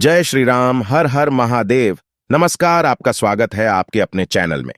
जय श्री राम, हर हर महादेव। नमस्कार, आपका स्वागत है आपके अपने चैनल में।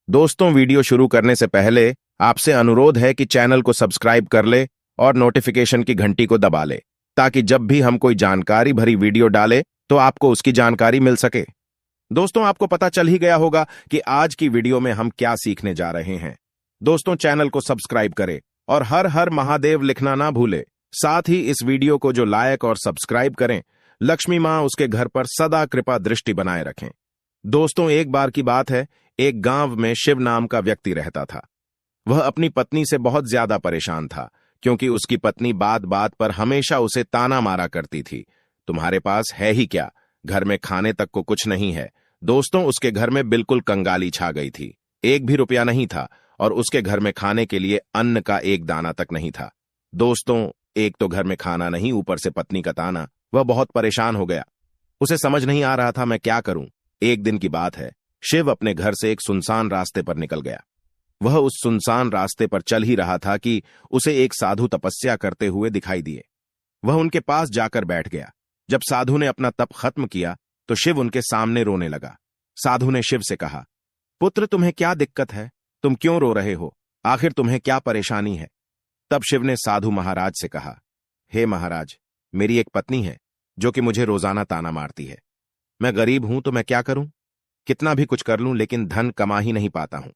दोस्तों, वीडियो शुरू करने से पहले आपसे अनुरोध है कि चैनल को सब्सक्राइब कर ले और नोटिफिकेशन की घंटी को दबा ले, ताकि जब भी हम कोई जानकारी भरी वीडियो डालें तो आपको उसकी जानकारी मिल सके। दोस्तों, आपको पता चल ही गया होगा कि आज की वीडियो में हम क्या सीखने जा रहे हैं। दोस्तों, चैनल को सब्सक्राइब करें और हर हर महादेव लिखना ना भूले। साथ ही इस वीडियो को जो लाइक और सब्सक्राइब करें, लक्ष्मी मां उसके घर पर सदा कृपा दृष्टि बनाए रखें। दोस्तों, एक बार की बात है, एक गांव में शिव नाम का व्यक्ति रहता था। वह अपनी पत्नी से बहुत ज्यादा परेशान था, क्योंकि उसकी पत्नी बात बात पर हमेशा उसे ताना मारा करती थी। तुम्हारे पास है ही क्या, घर में खाने तक को कुछ नहीं है। दोस्तों, उसके घर में बिल्कुल कंगाली छा गई थी। एक भी रुपया नहीं था और उसके घर में खाने के लिए अन्न का एक दाना तक नहीं था। दोस्तों, एक तो घर में खाना नहीं, ऊपर से पत्नी का ताना। वह बहुत परेशान हो गया। उसे समझ नहीं आ रहा था मैं क्या करूं। एक दिन की बात है, शिव अपने घर से एक सुनसान रास्ते पर निकल गया। वह उस सुनसान रास्ते पर चल ही रहा था कि उसे एक साधु तपस्या करते हुए दिखाई दिए। वह उनके पास जाकर बैठ गया। जब साधु ने अपना तप खत्म किया तो शिव उनके सामने रोने लगा। साधु ने शिव से कहा, पुत्र, तुम्हें क्या दिक्कत है? तुम क्यों रो रहे हो? आखिर तुम्हें क्या परेशानी है? तब शिव ने साधु महाराज से कहा, हे महाराज, मेरी एक पत्नी है जो कि मुझे रोजाना ताना मारती है। मैं गरीब हूं तो मैं क्या करूं? कितना भी कुछ कर लूं लेकिन धन कमा ही नहीं पाता हूं।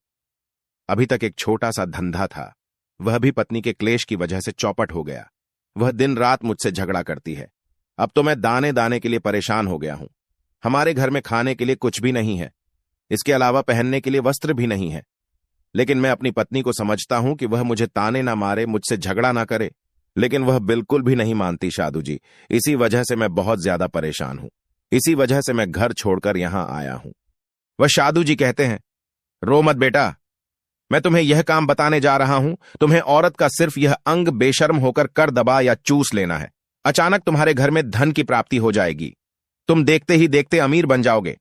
अभी तक एक छोटा सा धंधा था, वह भी पत्नी के क्लेश की वजह से चौपट हो गया। वह दिन रात मुझसे झगड़ा करती है। अब तो मैं दाने दाने के लिए परेशान हो गया हूं। हमारे घर में खाने के लिए कुछ भी नहीं है, इसके अलावा पहनने के लिए वस्त्र भी नहीं है। लेकिन मैं अपनी पत्नी को समझता हूं कि वह मुझे ताने ना मारे, मुझसे झगड़ा ना करे, लेकिन वह बिल्कुल भी नहीं मानती साधु जी। इसी वजह से मैं बहुत ज्यादा परेशान हूं। इसी वजह से मैं घर छोड़कर यहां आया हूं। वह साधु जी कहते हैं, रो मत बेटा, मैं तुम्हें यह काम बताने जा रहा हूं। तुम्हें औरत का सिर्फ यह अंग बेशर्म होकर कर दबा या चूस लेना है। अचानक तुम्हारे घर में धन की प्राप्ति हो जाएगी। तुम देखते ही देखते अमीर बन जाओगे।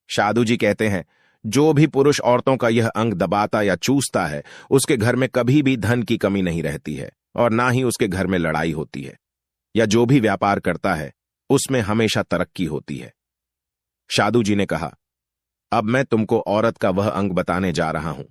साधु जी कहते हैं, जो भी पुरुष औरतों का यह अंग दबाता या चूसता है, उसके घर में कभी भी धन की कमी नहीं रहती है और ना ही उसके घर में लड़ाई होती है, या जो भी व्यापार करता है उसमें हमेशा तरक्की होती है। साधु जी ने कहा, अब मैं तुमको औरत का वह अंग बताने जा रहा हूं।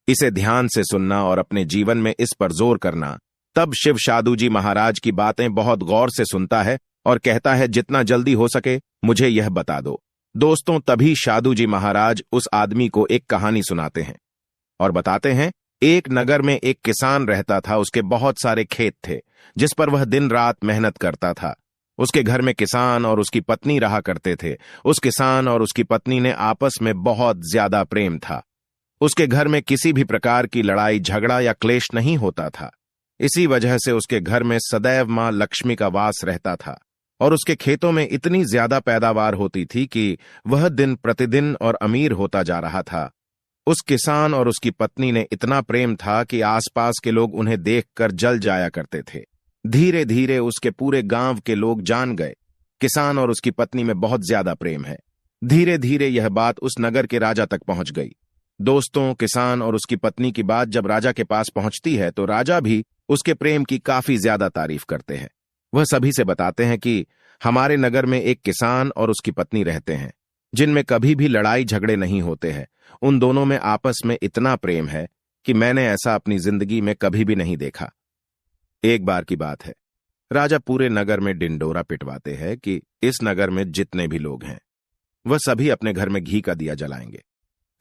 इसे ध्यान से सुनना और अपने जीवन में इस पर जोर करना। तब शिव साधु जी महाराज की बातें बहुत गौर से सुनता है और कहता है, जितना जल्दी हो सके मुझे यह बता दो। दोस्तों, तभी साधु जी महाराज उस आदमी को एक कहानी सुनाते हैं और बताते हैं, एक नगर में एक किसान रहता था। उसके बहुत सारे खेत थे जिस पर वह दिन रात मेहनत करता था। उसके घर में किसान और उसकी पत्नी रहा करते थे। उस किसान और उसकी पत्नी ने आपस में बहुत ज्यादा प्रेम था। उसके घर में किसी भी प्रकार की लड़ाई झगड़ा या क्लेश नहीं होता था। इसी वजह से उसके घर में सदैव मां लक्ष्मी का वास रहता था और उसके खेतों में इतनी ज्यादा पैदावार होती थी कि वह दिन प्रतिदिन और अमीर होता जा रहा था। उस किसान और उसकी पत्नी ने इतना प्रेम था कि आसपास के लोग उन्हें देखकर जल जाया करते थे। धीरे धीरे उसके पूरे गांव के लोग जान गए, किसान और उसकी पत्नी में बहुत ज्यादा प्रेम है। धीरे धीरे यह बात उस नगर के राजा तक पहुंच गई। दोस्तों, किसान और उसकी पत्नी की बात जब राजा के पास पहुंचती है तो राजा भी उसके प्रेम की काफी ज्यादा तारीफ करते हैं। वह सभी से बताते हैं कि हमारे नगर में एक किसान और उसकी पत्नी रहते हैं, जिनमें कभी भी लड़ाई झगड़े नहीं होते हैं। उन दोनों में आपस में इतना प्रेम है कि मैंने ऐसा अपनी जिंदगी में कभी भी नहीं देखा। एक बार की बात है, राजा पूरे नगर में डिंडोरा पिटवाते हैं कि इस नगर में जितने भी लोग हैं वह सभी अपने घर में घी का दिया जलाएंगे।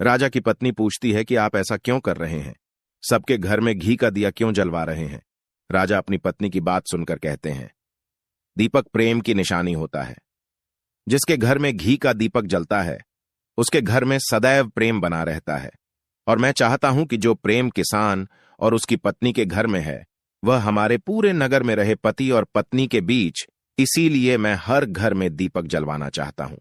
राजा की पत्नी पूछती है कि आप ऐसा क्यों कर रहे हैं? सबके घर में घी का दिया क्यों जलवा रहे हैं? राजा अपनी पत्नी की बात सुनकर कहते हैं, दीपक प्रेम की निशानी होता है। जिसके घर में घी का दीपक जलता है उसके घर में सदैव प्रेम बना रहता है। और मैं चाहता हूं कि जो प्रेम किसान और उसकी पत्नी के घर में है वह हमारे पूरे नगर में रहे पति और पत्नी के बीच। इसीलिए मैं हर घर में दीपक जलवाना चाहता हूं।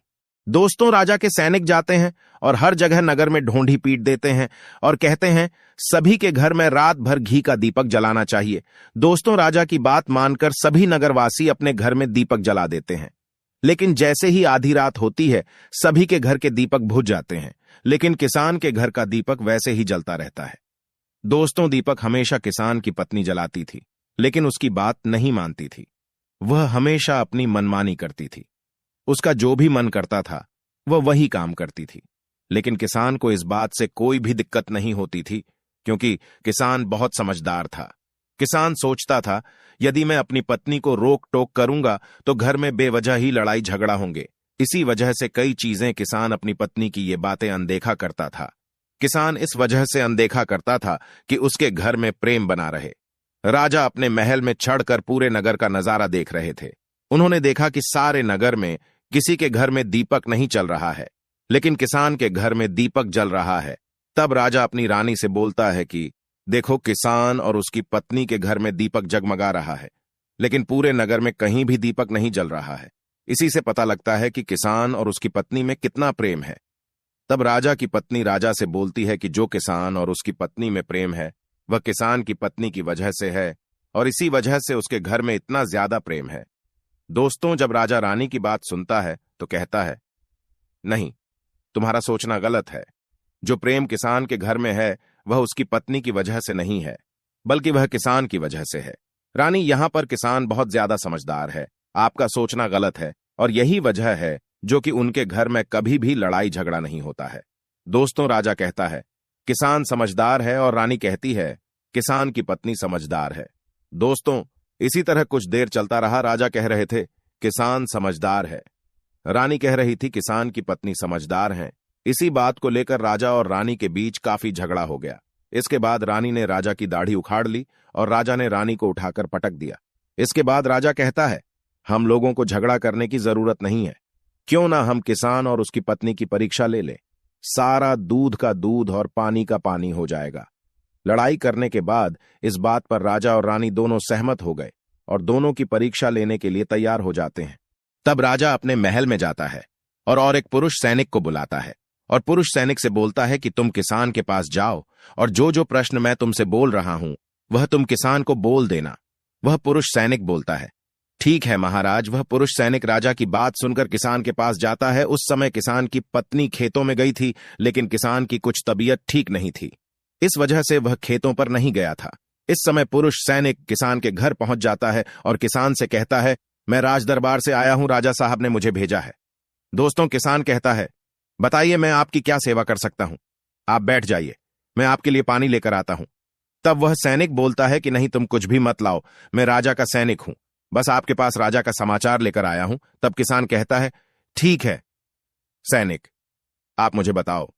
दोस्तों, राजा के सैनिक जाते हैं और हर जगह नगर में ढोंढी पीट देते हैं और कहते हैं, सभी के घर में रात भर घी का दीपक जलाना चाहिए। दोस्तों, राजा की बात मानकर सभी नगरवासी अपने घर में दीपक जला देते हैं। लेकिन जैसे ही आधी रात होती है सभी के घर के दीपक बुझ जाते हैं, लेकिन किसान के घर का दीपक वैसे ही जलता रहता है। दोस्तों, दीपक हमेशा किसान की पत्नी जलाती थी, लेकिन उसकी बात नहीं मानती थी। वह हमेशा अपनी मनमानी करती थी। उसका जो भी मन करता था वह वही काम करती थी। लेकिन किसान को इस बात से कोई भी दिक्कत नहीं होती थी, क्योंकि किसान बहुत समझदार था। किसान सोचता था, यदि मैं अपनी पत्नी को रोक टोक करूंगा तो घर में बेवजह ही लड़ाई झगड़ा होंगे। इसी वजह से कई चीजें किसान अपनी पत्नी की ये बातें अनदेखा करता था। किसान इस वजह से अनदेखा करता था कि उसके घर में प्रेम बना रहे। राजा अपने महल में चढ़कर पूरे नगर का नजारा देख रहे थे। उन्होंने देखा कि सारे नगर में किसी के घर में दीपक नहीं चल रहा है, लेकिन किसान के घर में दीपक जल रहा है। तब राजा अपनी रानी से बोलता है कि देखो, किसान और उसकी पत्नी के घर में दीपक जगमगा रहा है, लेकिन पूरे नगर में कहीं भी दीपक नहीं जल रहा है। इसी से पता लगता है कि किसान और उसकी पत्नी में कितना प्रेम है। तब राजा की पत्नी राजा से बोलती है कि जो किसान और उसकी पत्नी में प्रेम है वह किसान की पत्नी की वजह से है, और इसी वजह से उसके घर में इतना ज्यादा प्रेम है। दोस्तों, जब राजा रानी की बात सुनता है तो कहता है, नहीं, तुम्हारा सोचना गलत है। जो प्रेम किसान के घर में है वह उसकी पत्नी की वजह से नहीं है, बल्कि वह किसान की वजह से है। रानी, यहां पर किसान बहुत ज्यादा समझदार है। आपका सोचना गलत है, और यही वजह है जो कि उनके घर में कभी भी लड़ाई झगड़ा नहीं होता है। दोस्तों, राजा कहता है किसान समझदार है, और रानी कहती है किसान की पत्नी समझदार है। दोस्तों, इसी तरह कुछ देर चलता रहा। राजा कह रहे थे किसान समझदार है, रानी कह रही थी किसान की पत्नी समझदार है। इसी बात को लेकर राजा और रानी के बीच काफी झगड़ा हो गया। इसके बाद रानी ने राजा की दाढ़ी उखाड़ ली और राजा ने रानी को उठाकर पटक दिया। इसके बाद राजा कहता है, हम लोगों को झगड़ा करने की जरूरत नहीं है, क्यों ना हम किसान और उसकी पत्नी की परीक्षा ले लें। सारा दूध का दूध और पानी का पानी हो जाएगा। लड़ाई करने के बाद इस बात पर राजा और रानी दोनों सहमत हो गए और दोनों की परीक्षा लेने के लिए तैयार हो जाते हैं। तब राजा अपने महल में जाता है और एक पुरुष सैनिक को बुलाता है और पुरुष सैनिक से बोलता है कि तुम किसान के पास जाओ और जो जो प्रश्न मैं तुमसे बोल रहा हूं वह तुम किसान को बोल देना। वह पुरुष सैनिक बोलता है, ठीक है महाराज। वह पुरुष सैनिक राजा की बात सुनकर किसान के पास जाता है। उस समय किसान की पत्नी खेतों में गई थी, लेकिन किसान की कुछ तबीयत ठीक नहीं थी, इस वजह से वह खेतों पर नहीं गया था। इस समय पुरुष सैनिक किसान के घर पहुंच जाता है और किसान से कहता है, मैं राज दरबार से आया हूं, राजा साहब ने मुझे भेजा है। दोस्तों, किसान कहता है, बताइए मैं आपकी क्या सेवा कर सकता हूं। आप बैठ जाइए, मैं आपके लिए पानी लेकर आता हूं। तब वह सैनिक बोलता है कि नहीं, तुम कुछ भी मत लाओ, मैं राजा का सैनिक हूं, बस आपके पास राजा का समाचार लेकर आया हूं। तब किसान कहता है, ठीक है सैनिक, आप मुझे बताओ,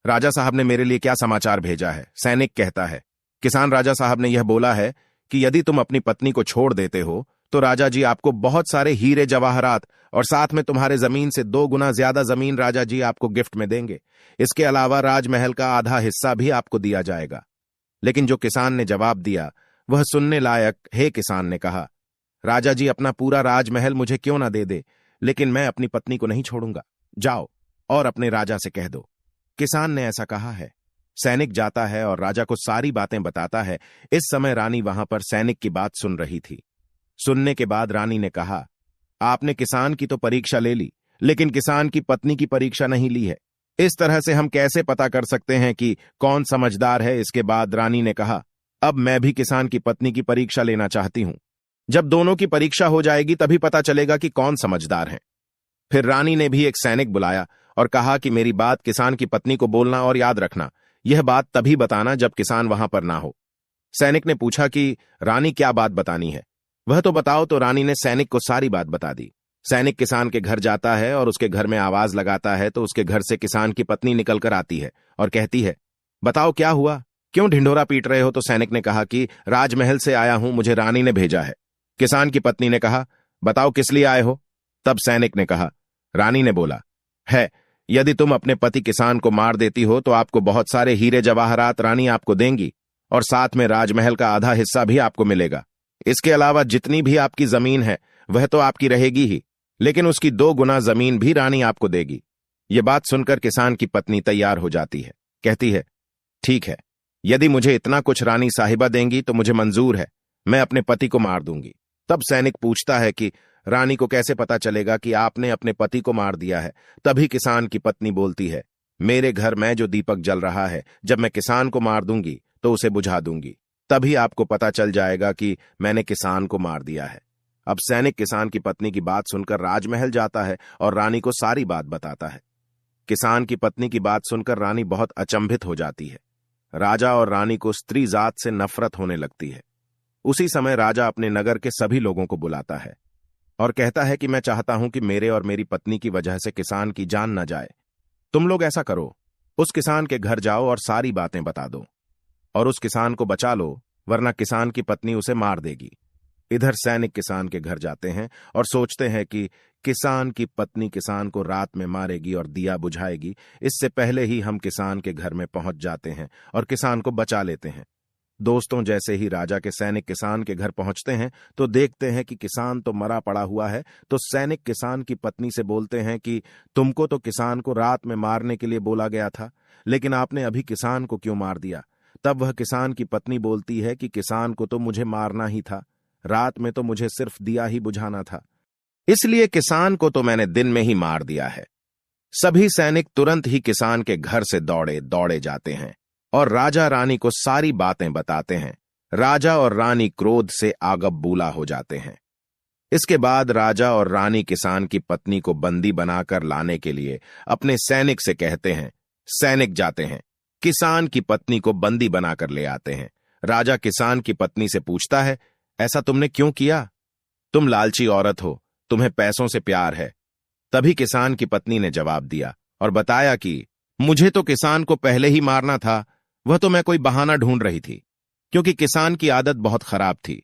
राजा साहब ने मेरे लिए क्या समाचार भेजा है। सैनिक कहता है, किसान, राजा साहब ने यह बोला है कि यदि तुम अपनी पत्नी को छोड़ देते हो तो राजा जी आपको बहुत सारे हीरे जवाहरात और साथ में तुम्हारे जमीन से 2 गुना ज्यादा जमीन राजा जी आपको गिफ्ट में देंगे। इसके अलावा राजमहल का आधा हिस्सा भी आपको दिया जाएगा। लेकिन जो किसान ने जवाब दिया वह सुनने लायक। हे किसान ने कहा, राजा जी अपना पूरा राजमहल मुझे क्यों ना दे दे, लेकिन मैं अपनी पत्नी को नहीं छोड़ूंगा। जाओ और अपने राजा से कह दो। किसान ने ऐसा कहा है। सैनिक जाता है और राजा को सारी बातें बताता है। इस समय रानी वहां पर सैनिक की बात सुन रही थी। सुनने के बाद रानी ने कहा, आपने किसान की तो परीक्षा ले ली, लेकिन किसान की पत्नी की परीक्षा नहीं ली है। इस तरह से हम कैसे पता कर सकते हैं कि कौन समझदार है। इसके बाद रानी ने कहा, अब मैं भी किसान की पत्नी की परीक्षा लेना चाहती हूं। जब दोनों की परीक्षा हो जाएगी तभी पता चलेगा कि कौन समझदार है। फिर रानी ने भी एक सैनिक बुलाया और कहा कि मेरी बात किसान की पत्नी को बोलना और याद रखना। यह बात तभी बताना जब किसान वहां पर ना हो। सैनिक ने पूछा कि रानी क्या बात बतानी है, वह तो बताओ। तो रानी ने सैनिक को सारी बात बता दी। सैनिक किसान के घर जाता है और उसके घर में आवाज लगाता है तो उसके घर से किसान की पत्नी निकलकर आती है और कहती है, बताओ क्या हुआ, क्यों ढिंढोरा पीट रहे हो। तो सैनिक ने कहा कि राजमहल से आया हूं, मुझे रानी ने भेजा है। किसान की पत्नी ने कहा, बताओ किस लिए आए हो। तब सैनिक ने कहा, रानी ने बोला है, यदि तुम अपने पति किसान को मार देती हो तो आपको बहुत सारे हीरे जवाहरात रानी आपको देंगी और साथ में राजमहल का आधा हिस्सा भी आपको मिलेगा। इसके अलावा जितनी भी आपकी जमीन है वह तो आपकी रहेगी ही, लेकिन उसकी 2 गुना जमीन भी रानी आपको देगी। यह बात सुनकर किसान की पत्नी तैयार हो जाती है। कहती है, ठीक है, यदि मुझे इतना कुछ रानी साहिबा देंगी तो मुझे मंजूर है, मैं अपने पति को मार दूंगी। तब सैनिक पूछता है कि रानी को कैसे पता चलेगा कि आपने अपने पति को मार दिया है। तभी किसान की पत्नी बोलती है, मेरे घर में जो दीपक जल रहा है, जब मैं किसान को मार दूंगी तो उसे बुझा दूंगी, तभी आपको पता चल जाएगा कि मैंने किसान को मार दिया है। अब सैनिक किसान की पत्नी की बात सुनकर राजमहल जाता है और रानी को सारी बात बताता है। किसान की पत्नी की बात सुनकर रानी बहुत अचंभित हो जाती है। राजा और रानी को स्त्री जात से नफरत होने लगती है। उसी समय राजा अपने नगर के सभी लोगों को बुलाता है और कहता है कि मैं चाहता हूं कि मेरे और मेरी पत्नी की वजह से किसान की जान न जाए। तुम लोग ऐसा करो, उस किसान के घर जाओ और सारी बातें बता दो और उस किसान को बचा लो, वरना किसान की पत्नी उसे मार देगी। इधर सैनिक किसान के घर जाते हैं और सोचते हैं कि किसान की पत्नी किसान को रात में मारेगी और दिया बुझाएगी। इससे पहले ही हम किसान के घर में पहुंच जाते हैं और किसान को बचा लेते हैं। दोस्तों, जैसे ही राजा के सैनिक किसान के घर पहुंचते हैं तो देखते हैं कि किसान तो मरा पड़ा हुआ है। तो सैनिक किसान की पत्नी से बोलते हैं कि तुमको तो किसान को रात में मारने के लिए बोला गया था, लेकिन आपने अभी किसान को क्यों मार दिया? तब वह किसान की पत्नी बोलती है कि किसान को तो मुझे मारना ही था, रात में तो मुझे सिर्फ दिया ही बुझाना था, इसलिए किसान को तो मैंने दिन में ही मार दिया है। सभी सैनिक तुरंत ही किसान के घर से दौड़े दौड़े जाते हैं और राजा रानी को सारी बातें बताते हैं। राजा और रानी क्रोध से आगबबूला हो जाते हैं। इसके बाद राजा और रानी किसान की पत्नी को बंदी बनाकर लाने के लिए अपने सैनिक से कहते हैं। सैनिक जाते हैं, किसान की पत्नी को बंदी बनाकर ले आते हैं। राजा किसान की पत्नी से पूछता है, ऐसा तुमने क्यों किया? तुम लालची औरत हो, तुम्हें पैसों से प्यार है। तभी किसान की पत्नी ने जवाब दिया और बताया कि मुझे तो किसान को पहले ही मारना था, वह तो मैं कोई बहाना ढूंढ रही थी, क्योंकि किसान की आदत बहुत खराब थी,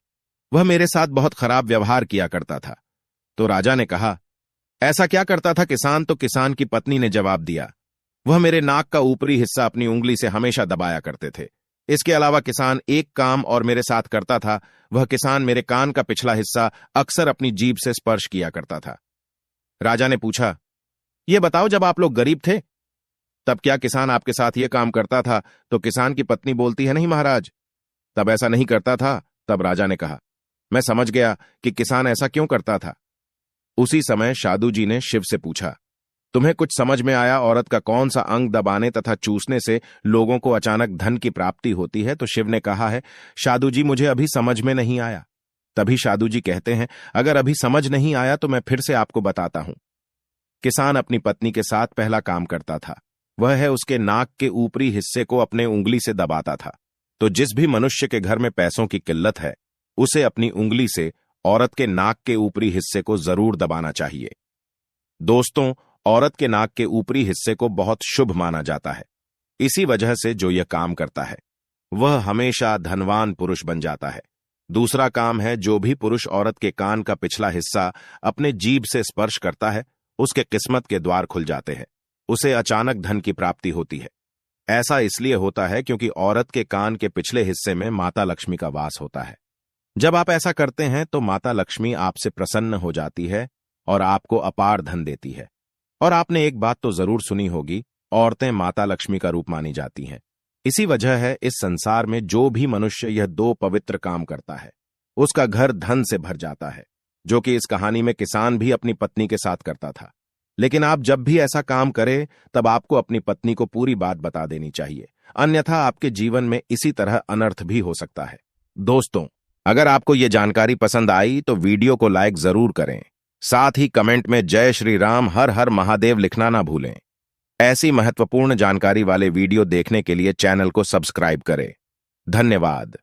वह मेरे साथ बहुत खराब व्यवहार किया करता था। तो राजा ने कहा, ऐसा क्या करता था किसान? तो किसान की पत्नी ने जवाब दिया, वह मेरे नाक का ऊपरी हिस्सा अपनी उंगली से हमेशा दबाया करते थे। इसके अलावा किसान एक काम और मेरे साथ करता था, वह किसान मेरे कान का पिछला हिस्सा अक्सर अपनी जीभ से स्पर्श किया करता था। राजा ने पूछा, यह बताओ, जब आप लोग गरीब थे तब क्या किसान आपके साथ यह काम करता था? तो किसान की पत्नी बोलती है, नहीं महाराज, तब ऐसा नहीं करता था। तब राजा ने कहा, मैं समझ गया कि किसान ऐसा क्यों करता था। उसी समय शादू जी ने शिव से पूछा, तुम्हें कुछ समझ में आया औरत का कौन सा अंग दबाने तथा चूसने से लोगों को अचानक धन की प्राप्ति होती है? तो शिव ने कहा है, शादू जी, मुझे अभी समझ में नहीं आया। तभी शादू जी कहते हैं, अगर अभी समझ नहीं आया तो मैं फिर से आपको बताता हूं। किसान अपनी पत्नी के साथ पहला काम करता था, वह है उसके नाक के ऊपरी हिस्से को अपने उंगली से दबाता था। तो जिस भी मनुष्य के घर में पैसों की किल्लत है, उसे अपनी उंगली से औरत के नाक के ऊपरी हिस्से को जरूर दबाना चाहिए। दोस्तों, औरत के नाक के ऊपरी हिस्से को बहुत शुभ माना जाता है। इसी वजह से जो यह काम करता है वह हमेशा धनवान पुरुष बन जाता है। दूसरा काम है, जो भी पुरुष औरत के कान का पिछला हिस्सा अपने जीभ से स्पर्श करता है, उसके किस्मत के द्वार खुल जाते हैं, उसे अचानक धन की प्राप्ति होती है। ऐसा इसलिए होता है क्योंकि औरत के कान के पिछले हिस्से में माता लक्ष्मी का वास होता है। जब आप ऐसा करते हैं तो माता लक्ष्मी आपसे प्रसन्न हो जाती है और आपको अपार धन देती है। और आपने एक बात तो जरूर सुनी होगी, औरतें माता लक्ष्मी का रूप मानी जाती हैं। इसी वजह है इस संसार में जो भी मनुष्य यह दो पवित्र काम करता है, उसका घर धन से भर जाता है, जो कि इस कहानी में किसान भी अपनी पत्नी के साथ करता था। लेकिन आप जब भी ऐसा काम करें तब आपको अपनी पत्नी को पूरी बात बता देनी चाहिए, अन्यथा आपके जीवन में इसी तरह अनर्थ भी हो सकता है। दोस्तों, अगर आपको ये जानकारी पसंद आई तो वीडियो को लाइक जरूर करें, साथ ही कमेंट में जय श्री राम हर हर महादेव लिखना ना भूलें। ऐसी महत्वपूर्ण जानकारी वाले वीडियो देखने के लिए चैनल को सब्सक्राइब करें। धन्यवाद।